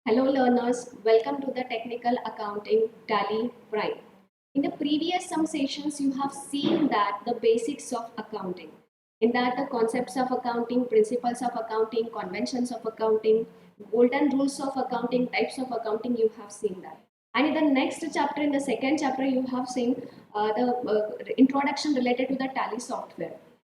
Hello learners, welcome to the Technical Accounting Tally Prime. In the previous some sessions you have seen that the basics of accounting. In that the concepts of accounting, principles of accounting, conventions of accounting, golden rules of accounting, types of accounting, you have seen that. And in the next chapter, in the second chapter, you have seen the introduction related to the Tally software.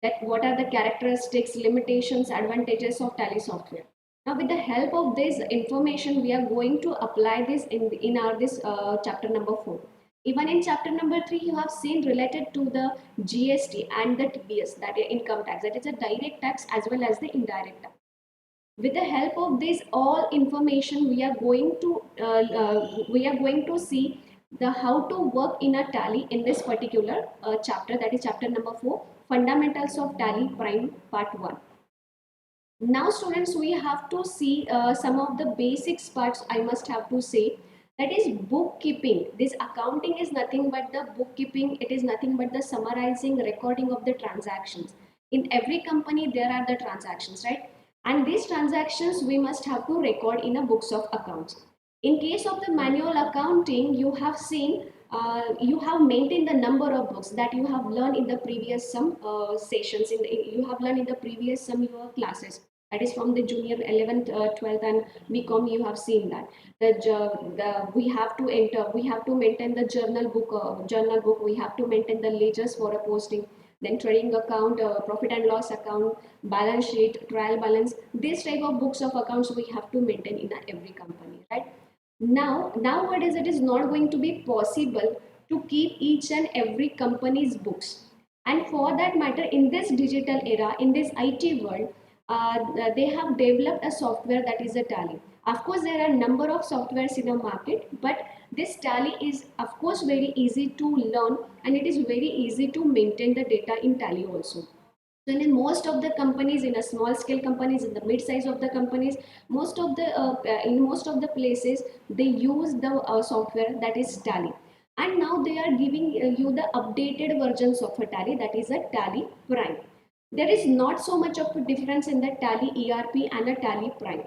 That what are the characteristics, limitations, advantages of Tally software. Now, with the help of this information, we are going to apply this in our this chapter number 4. Even in chapter number 3, you have seen related to the GST and the TDS, that is income tax, that is a direct tax as well as the indirect tax. With the help of this all information, we are going to see the how to work in a tally in this particular chapter, that is chapter number 4, fundamentals of tally prime part 1. Now students, we have to see some of the basics parts. I must have to say, that is bookkeeping. This accounting is nothing but the bookkeeping. It is nothing but the summarizing, recording of the transactions. In every company there are the transactions, right? And these transactions we must have to record in a books of accounts. In case of the manual accounting, you have seen, you have maintained the number of books that you have learned in the previous some sessions, you have learned in the previous some your classes, that is from the junior 11th, 12th and BCom. You have seen that we have to enter, we have to maintain the journal book, we have to maintain the ledgers for a posting, then trading account, profit and loss account, balance sheet, trial balance. This type of books of accounts we have to maintain in every company, right? Now, nowadays it is not going to be possible to keep each and every company's books. And for that matter, in this digital era, in this IT world, they have developed a software that is a Tally. Of course, there are a number of softwares in the market, but this Tally is of course very easy to learn, and it is very easy to maintain the data in Tally also. So in most of the companies, in a small scale companies, in the mid size of the companies, most of the in most of the places they use the software that is Tally. And now they are giving you the updated versions of a Tally, that is a Tally Prime. There is not so much of a difference in the Tally ERP and a Tally Prime.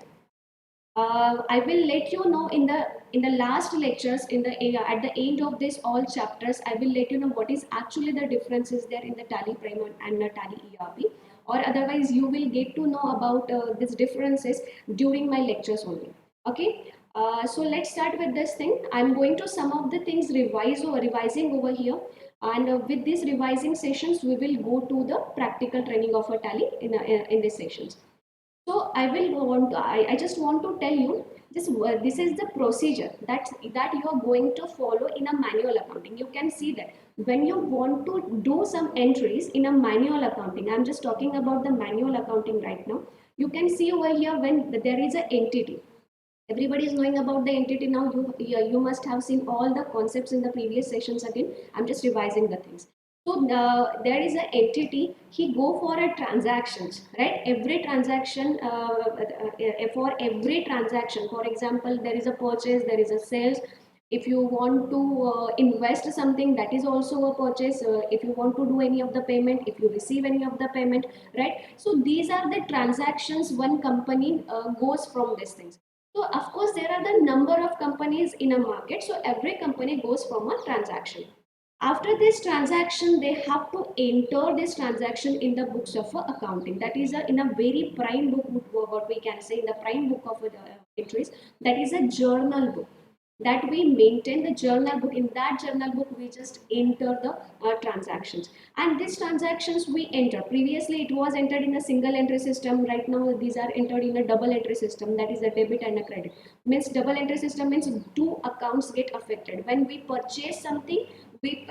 I will let you know in the last lectures, in the at the end of this all chapters, I will let you know what is actually the differences there in the Tally Prime and the Tally ERP, or otherwise you will get to know about these differences during my lectures only. Okay. So let's start with this thing. I'm going to some of the things revising over here, and with these revising sessions, we will go to the practical training of a Tally in these sessions. So I just want to tell you this is the procedure that you are going to follow in a manual accounting. You can see that when you want to do some entries in a manual accounting, I'm just talking about the manual accounting right now. You can see over here when there is an entity. Everybody is knowing about the entity now. You must have seen all the concepts in the previous sessions again. I'm just revising the things. So there is an entity, he go for a transactions, right? Every transaction, for every transaction, for example, there is a purchase, there is a sales. If you want to invest something, that is also a purchase. If you want to do any of the payment, if you receive any of the payment, right? So these are the transactions one company goes from these things. So of course there are the number of companies in a market. So every company goes from a transaction. After this transaction, they have to enter this transaction in the books of accounting. That is in a very prime book, what we can say in the prime book of entries. That is a journal book that we maintain the journal book. In that journal book we just enter the transactions, and these transactions we enter. Previously it was entered in a single entry system. Right now these are entered in a double entry system, that is a debit and a credit. Means double entry system means two accounts get affected. When we purchase something, we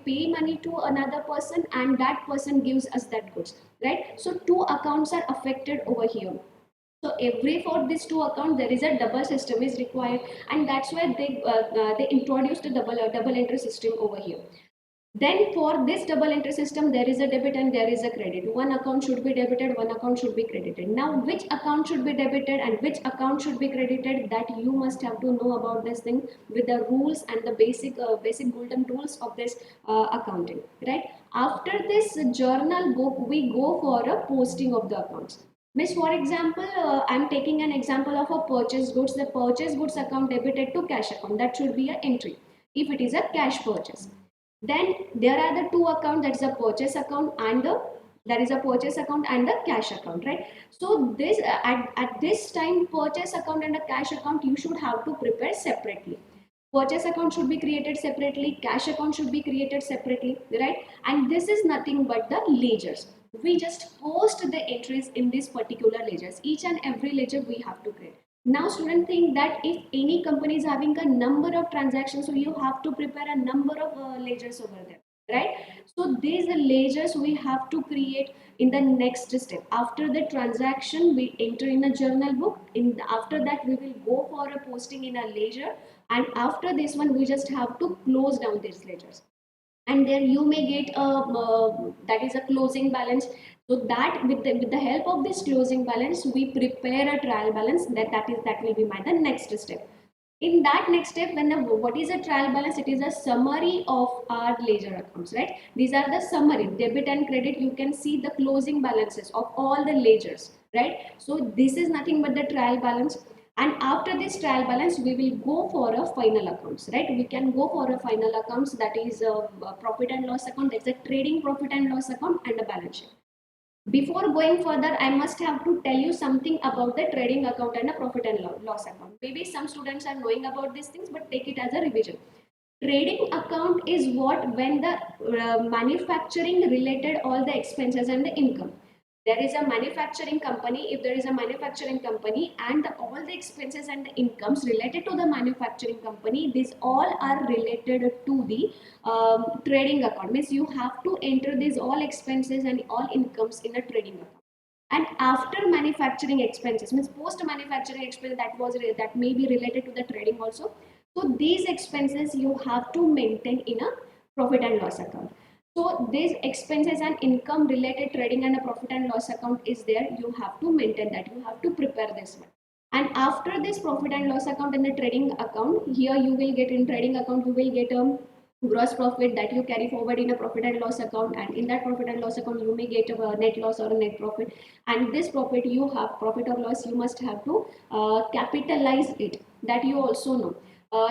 pay money to another person and that person gives us that goods, right? So two accounts are affected over here. So every for these two accounts there is a double system is required, and that's why they introduced a double entry system over here. Then for this double entry system, there is a debit and there is a credit. One account should be debited, one account should be credited. Now, which account should be debited and which account should be credited, that you must have to know about this thing with the rules and the basic golden rules of this accounting, right? After this journal book, we go for a posting of the accounts. Miss, for example, I'm taking an example of a purchase goods. The purchase goods account debited to cash account. That should be an entry if it is a cash purchase. Then there are the two accounts. That's a purchase account and the there is a purchase account and the cash account, right? So this at this time, purchase account and the cash account you should have to prepare separately. Purchase account should be created separately, cash account should be created separately, right? And this is nothing but the ledgers. We just post the entries in this particular ledgers. Each and every ledger we have to create. Now students think that if any company is having a number of transactions, so you have to prepare a number of ledgers over there, right? So these ledgers we have to create in the next step. After the transaction we enter in a journal book. After that we will go for a posting in a ledger, and after this one we just have to close down these ledgers, and then you may get a that is a closing balance. So that with the help of this closing balance we prepare a trial balance. That will be my the next step. In that next step, when the what is a trial balance, it is a summary of our ledger accounts, right? These are the summary debit and credit. You can see the closing balances of all the ledgers, right? So this is nothing but the trial balance. And after this trial balance we will go for a final accounts, right? We can go for a final accounts, that is a profit and loss account. That's a trading profit and loss account and a balance sheet. Before going further, I must have to tell you something about the trading account and a profit and loss account. Maybe some students are knowing about these things, but take it as a revision. Trading account is what when the manufacturing related all the expenses and the income. There is a manufacturing company. If there is a manufacturing company and all the expenses and the incomes related to the manufacturing company, these all are related to the trading account. Means you have to enter these all expenses and all incomes in a trading account. And after manufacturing expenses, means post manufacturing expense, that may be related to the trading also. So these expenses you have to maintain in a profit and loss account. So these expenses and income related trading and a profit and loss account is there. You have to maintain that. You have to prepare this one. And after this profit and loss account and the trading account, here you will get in trading account, you will get a gross profit that you carry forward in a profit and loss account, and in that profit and loss account you may get a net loss or a net profit. And this profit you have profit or loss, you must have to capitalize it, that you also know.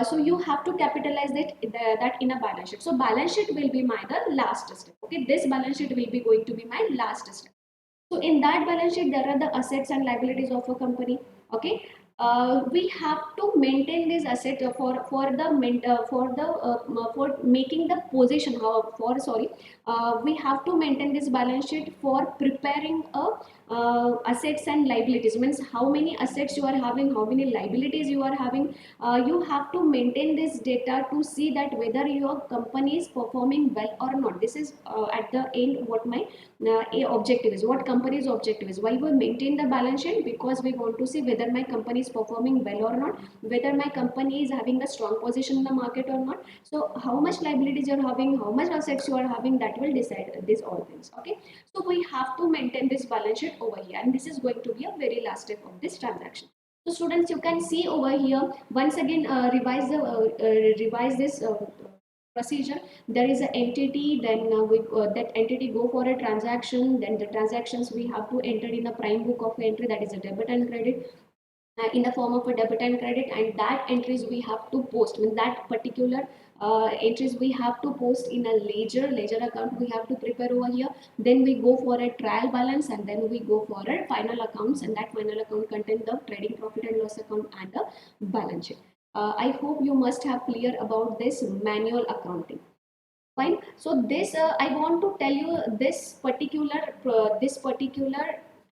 So you have to capitalize that in a balance sheet. So balance sheet will be my the last step. Okay, this balance sheet will be going to be my last step. So in that balance sheet, there are the assets and liabilities of a company. Okay, we have to maintain this asset for making the position. For sorry, we have to maintain this balance sheet for preparing a assets and liabilities. Means how many assets you are having, how many liabilities you are having. You have to maintain this data to see that whether your company is performing well or not. This is at the end what my objective is, what company's objective is. Why we maintain the balance sheet? Because we want to see whether my company is performing well or not, whether my company is having a strong position in the market or not. So how much liabilities you are having, how much assets you are having, that will decide these all things. Okay, so we have to maintain this balance sheet over here, and this is going to be a very last step of this transaction. So students, you can see over here once again, revise this procedure. There is an entity, then that entity go for a transaction, then the transactions we have to enter in the prime book of entry, that is a debit and credit, in the form of a debit and credit. And that entries we have to post, in that particular entries we have to post in a ledger account we have to prepare over here. Then we go for a trial balance, and then we go for a final accounts, and that final account contain the trading profit and loss account and the balance sheet. I hope you must have clear about this manual accounting. Fine. So this I want to tell you this particular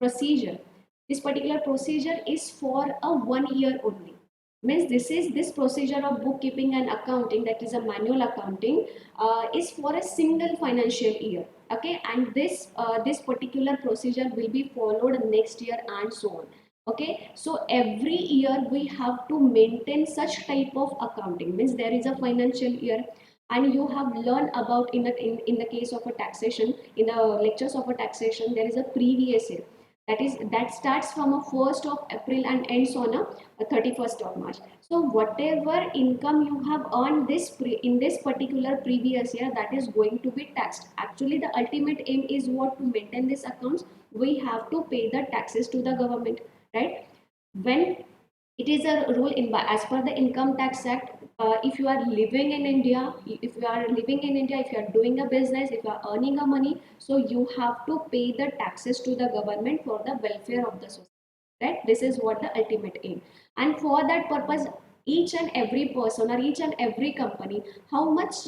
procedure. This particular procedure is for a 1 year only. Means this procedure of bookkeeping and accounting, that is a manual accounting, is for a single financial year. Okay, and this particular procedure will be followed next year and so on. Okay, so every year we have to maintain such type of accounting. Means there is a financial year, and you have learned about in the case of a taxation, in the lectures of a taxation, there is a previous year. that starts from a 1st of April and ends on a 31st of March. So whatever income you have earned in this particular previous year, that is going to be taxed. Actually, the ultimate aim is what? To maintain these accounts, we have to pay the taxes to the government, right? When it is a rule in as per the Income Tax Act, if you are living in India, if you are doing a business, if you are earning a money, so you have to pay the taxes to the government for the welfare of the society, right? This is what the ultimate aim. And for that purpose, each and every person or each and every company, how much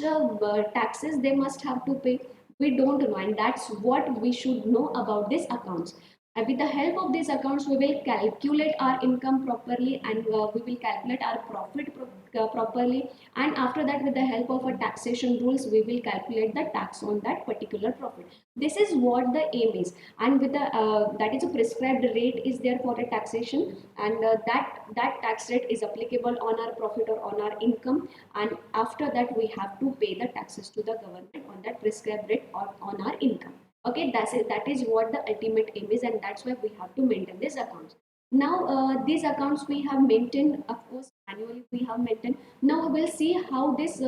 taxes they must have to pay, we don't know, and that's what we should know about these accounts. And with the help of these accounts, we will calculate our income properly, and we will calculate our profit properly. And after that, with the help of a taxation rules, we will calculate the tax on that particular profit. This is what the aim is. And with the that is a prescribed rate is there for a taxation, and that tax rate is applicable on our profit or on our income. And after that, we have to pay the taxes to the government on that prescribed rate or on our income. Okay, that's it. That is what the ultimate aim is, and that's why we have to maintain these accounts. Now these accounts we have maintained, of course, annually we have maintained. Now we will see how these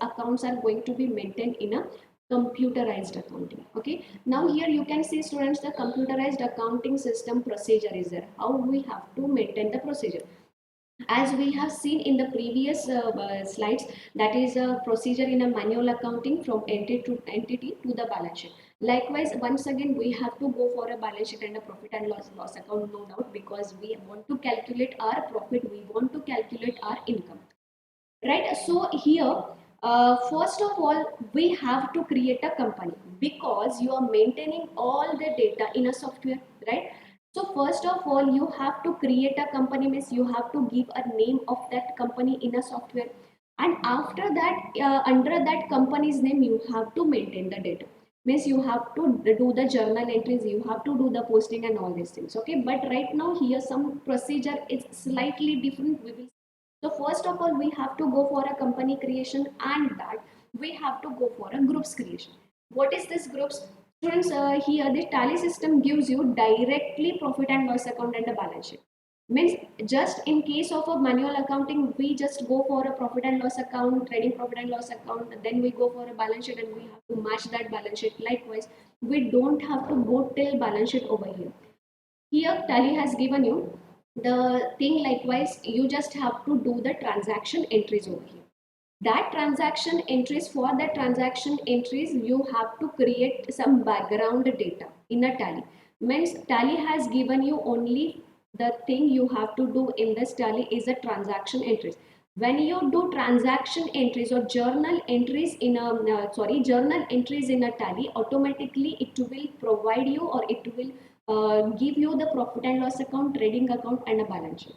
accounts are going to be maintained in a computerized accounting. Okay, now here you can see, students, the computerized accounting system procedure is there, how we have to maintain the procedure. As we have seen in the previous slides, that is a procedure in a manual accounting from entity to the balance sheet. Likewise, once again we have to go for a balance sheet and a profit and loss account, no doubt, because we want to calculate our profit, we want to calculate our income, right? So here, first of all, we have to create a company, because you are maintaining all the data in a software, right? So first of all, you have to create a company, means you have to give a name of that company in a software. And after that, under that company's name, you have to maintain the data, means you have to do the journal entries, you have to do the posting and all these things. Okay, but right now here some procedure is slightly different, we will. So first of all, we have to go for a company creation, and that we have to go for a groups creation. What is this groups? Students, here the tally system gives you directly profit and loss account and the balance sheet. Means just in case of a manual accounting, we just go for a profit and loss account, trading profit and loss account, then we go for a balance sheet and we have to match that balance sheet. Likewise, we don't have to go till balance sheet over here. Here Tally has given you the thing. Likewise, you just have to do the transaction entries over here. That transaction entries, for that transaction entries, you have to create some background data in a Tally. Means Tally has given you only the thing you have to do in this Tally is a transaction entries. When you do transaction entries or journal entries in a journal entries in a Tally, automatically it will provide you, or it will give you the profit and loss account, trading account, and a balance sheet.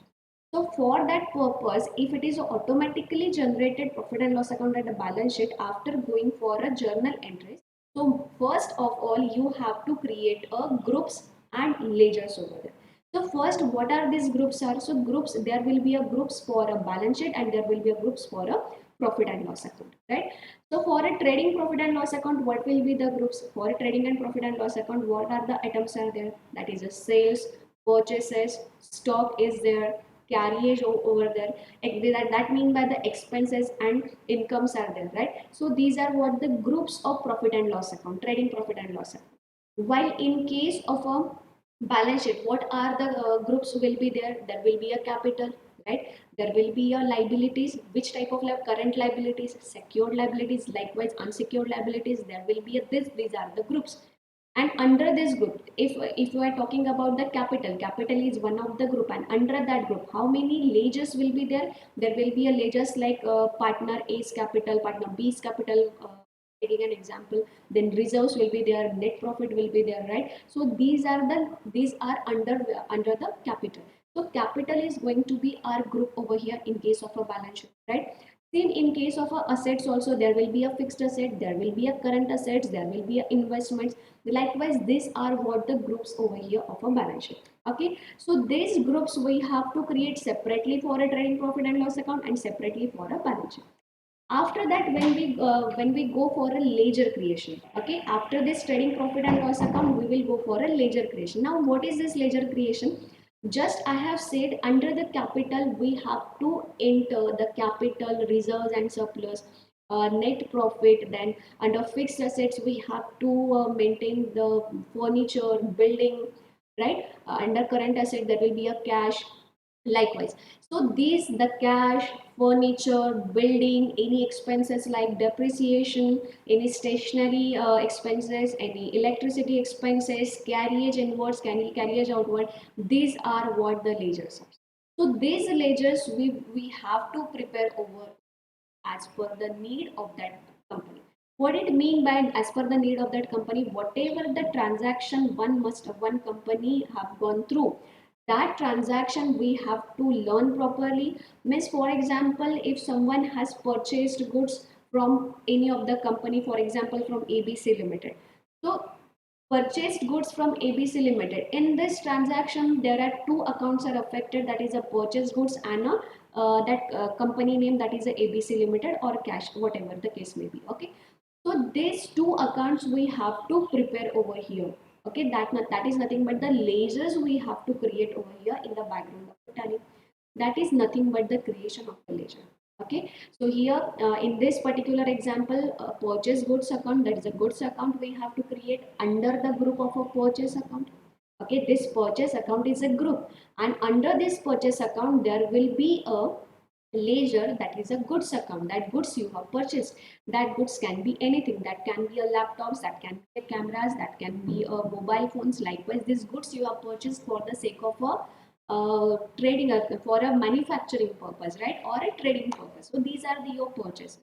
So for that purpose, if it is automatically generated profit and loss account and a balance sheet after going for a journal entries, so first of all you have to create a groups and ledgers over there. So first, what are these groups are? So groups, there will be a groups for a balance sheet and there will be a groups for a profit and loss account, right? So for a trading profit and loss account, what will be the groups? For a trading and profit and loss account, what are the items are there? That is a sales, purchases, stock is there, carriage over there. That mean by the expenses and incomes are there, right? So these are what the groups of profit and loss account, trading profit and loss account. While in case of a balance sheet, what are the groups will be there? There will be a capital, right? There will be a liabilities. Which type of current liabilities? Secured liabilities. Likewise, unsecured liabilities. There will be a this. These are the groups. And under this group, if you are talking about the capital is one of the group, and under that group, how many ledgers will be there? There will be a ledgers like partner A's capital, partner B's capital. Taking an example, then reserves will be there, net profit will be there, right? So these are under the capital. So capital is going to be our group over here in case of a balance sheet, right? Then in case of assets also, there will be a fixed asset, there will be a current assets, there will be a investments. Likewise, these are what the groups over here of a balance sheet. Okay, so these groups we have to create separately for a trading profit and loss account and separately for a balance sheet. After that, when we go for a ledger creation, okay, after this trading profit and loss account, we will go for a ledger creation. Now what is this ledger creation? Just I have said, under the capital we have to enter the capital, reserves and surplus, net profit. Then under fixed assets we have to maintain the furniture, building, right? Under current asset there will be a cash. Likewise, so these, the cash, furniture, building, any expenses like depreciation, any stationary expenses, any electricity expenses, carriage inwards, carriage outward, these are what the ledgers are. So these ledgers we have to prepare over as per the need of that company. What it mean by as per the need of that company? Whatever the transaction one company have gone through, that transaction we have to learn properly. Means, for example, if someone has purchased goods from any of the company, for example from ABC Limited, so purchased goods from ABC Limited. In this transaction, there are two accounts are affected. That is a purchased goods and a that company name, that is a ABC Limited or cash, whatever the case may be. Okay, so these two accounts we have to prepare over here. Okay, that is nothing but the lasers we have to create over here in the background of the tally. That is nothing but the creation of the ledger. Okay, so here in this particular example, purchase goods account, that is a goods account we have to create under the group of a purchase account. Okay, this purchase account is a group, and under this purchase account there will be a ledger, that is a goods account. That goods you have purchased, that goods can be anything. That can be a laptops, that can be a cameras, that can be a mobile phones. Likewise, these goods you have purchased for the sake of a trading, for a manufacturing purpose, right, or a trading purpose. So these are your purchases.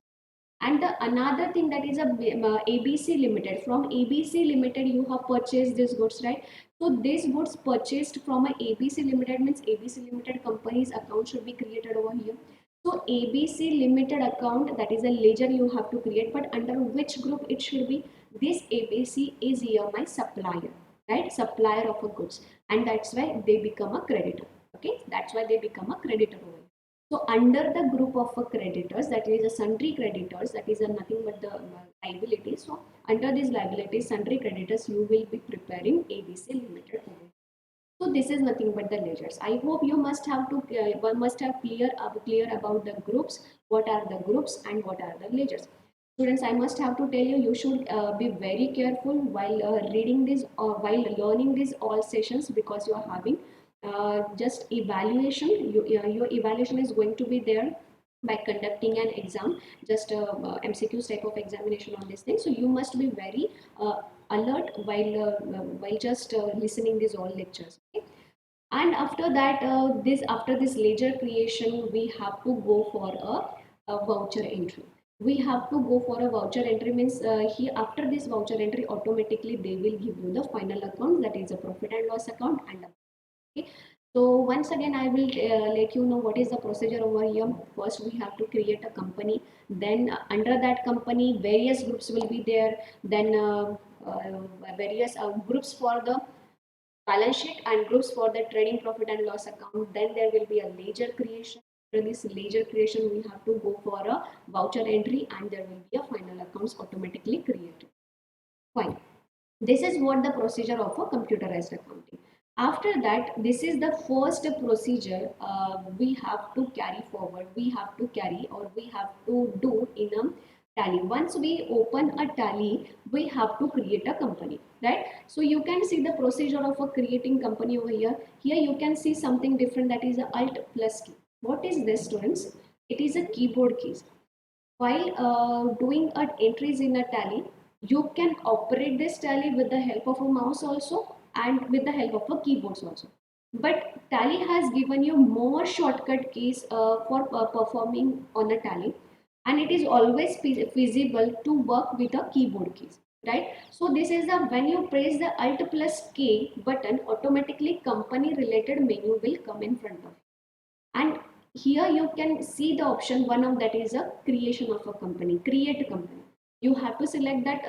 And the another thing, that is a ABC Limited. From ABC Limited you have purchased these goods, right? So these goods purchased from a ABC Limited means ABC Limited company's account should be created over here. So ABC Limited account, that is a ledger you have to create, but under which group it should be? This ABC is here my supplier, right? Supplier of a goods, and that's why they become a creditor. Okay, that's why they become a creditor over here. So under the group of creditors, that is a sundry creditors, that is a nothing but the liabilities. So under these liabilities, sundry creditors, you will be preparing ABC Limited over. So this is nothing but the ledgers. I hope you must have to one must have clear about the groups. What are the groups and what are the ledgers? Students, I must have to tell you, you should be very careful while reading this or while learning these all sessions, because you are having just evaluation. Your evaluation is going to be there by conducting an exam, just MCQs type of examination on this thing. So you must be very alert while just listening these all lectures. Okay? And after that, after this ledger creation, we have to go for a voucher entry. We have to go for a voucher entry. Means here after this voucher entry, automatically they will give you the final account, that is a profit and loss account. And okay, so once again I will let you know what is the procedure over here. First we have to create a company, then under that company various groups will be there. Then various groups for the balance sheet and groups for the trading profit and loss account. Then there will be a ledger creation. After this ledger creation, we have to go for a voucher entry, and there will be a final accounts automatically created. Fine. This is what the procedure of a computerized accounting. After that, this is the first procedure we have to carry forward. We have to carry, or we have to do in a tally. Once we open a tally, we have to create a company, right? So you can see the procedure of a creating company over here. Here you can see something different, that is a Alt plus key. What is this, students? It is a keyboard keys. While doing entries in a tally, you can operate this tally with the help of a mouse also, and with the help of a keyboards also. But tally has given you more shortcut keys for performing on a tally, and it is always feasible to work with the keyboard keys, right? So this is the, when you press the Alt plus K button, automatically company related menu will come in front of you. And here you can see the option one of that is a creation of a company, create a company. You have to select that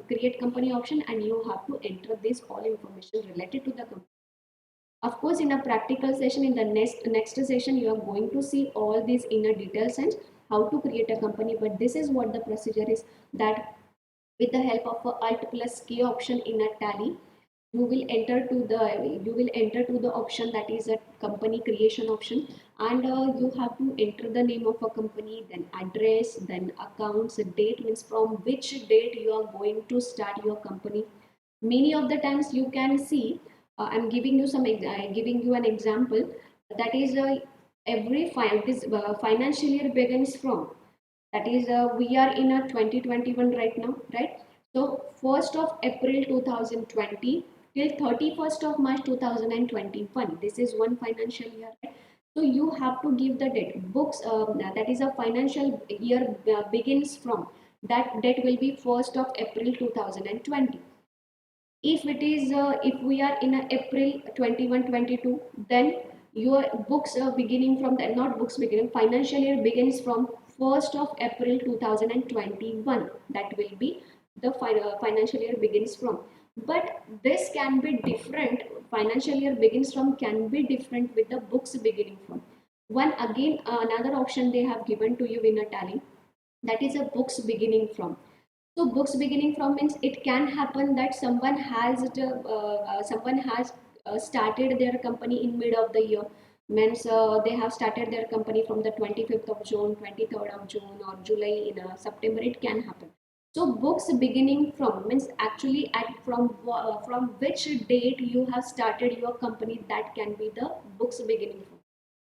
create company option, and you have to enter this all information related to the company. Of course, in a practical session, in the next session, you are going to see all this in a detailed sense, how to create a company, but this is what the procedure is, that with the help of a Alt plus K option in a Tally, you will enter to the option that is a company creation option, and you have to enter the name of a company, then address, then accounts, date means from which date you are going to start your company. Many of the times you can see, I'm giving you giving you an example, that is this financial year begins from, that is we are in a 2021 right now, right? So 1st of April 2020 till 31st of March 2021, this is one financial year, right? So you have to give the date. Books, that is a financial year begins from, that date will be 1st of April 2020. If it is if we are in a April 21-22, then your books are beginning from the, not books beginning, financial year begins from 1st of April 2021, that will be the financial year begins from. But this can be different, financial year begins from can be different with the books beginning from. One again, another option they have given to you in a Tally, that is a books beginning from. So books beginning from means it can happen that someone has started their company in mid of the year, means they have started their company from the 25th of June, 23rd of June, or July, in September, it can happen. So books beginning from means actually from which date you have started your company, that can be the books beginning from.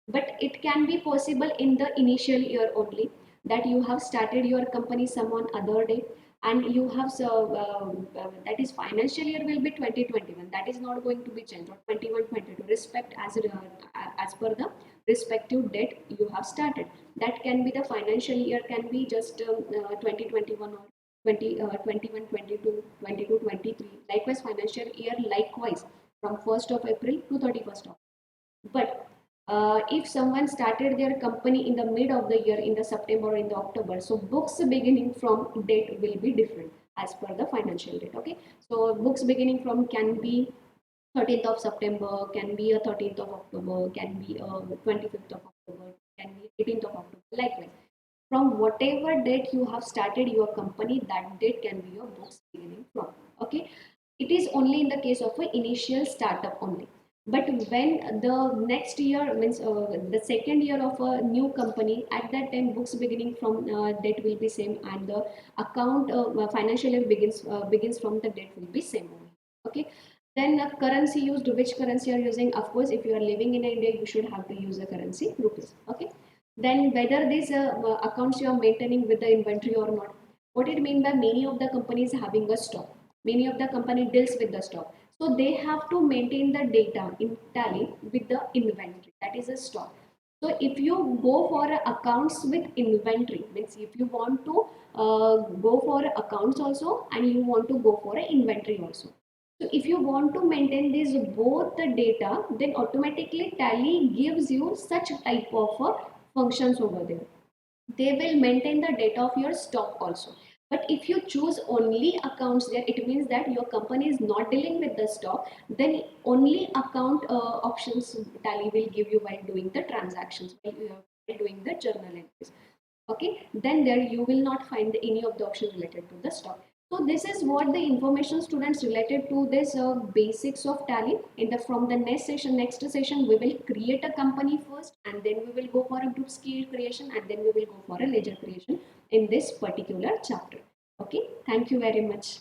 But it can be possible in the initial year only, that you have started your company some on other day, and you have that is financial year will be 2021, that is not going to be changed, or 21-22, respect as per the respective date you have started. That can be the financial year, can be just 2021, or 21-22, 22-23, likewise financial year, likewise from 1st of April to 31st of. But if someone started their company in the mid of the year, in the September or in the October, so books beginning from date will be different as per the financial date. Okay, so books beginning from can be 13th of September, can be a 13th of October, can be a 25th of October, can be 18th of October. Likewise, from whatever date you have started your company, that date can be your books beginning from. Okay, it is only in the case of an initial startup only. But when the next year means the second year of a new company, at that time books beginning from date will be same, and the account financial year begins from the date will be same only. Okay, then currency used, which currency you are using, of course if you are living in India you should have to use the currency rupees. Okay, then whether these accounts you are maintaining with the inventory or not. What it mean by many of the companies having a stock, many of the company deals with the stock, so they have to maintain the data in Tally with the inventory, that is a stock. So if you go for accounts with inventory, means if you want to go for accounts also, and you want to go for an inventory also. So if you want to maintain these both the data, then automatically Tally gives you such type of functions over there. They will maintain the data of your stock also. But if you choose only accounts there, it means that your company is not dealing with the stock, then only account options Tally will give you while doing the transactions, while doing the journal entries. Okay, then there you will not find any of the options related to the stock. So this is what the information students related to this basics of Tally. In the from the next session we will create a company first, and then we will go for a group skill creation, and then we will go for a ledger creation in this particular chapter. Okay, thank you very much.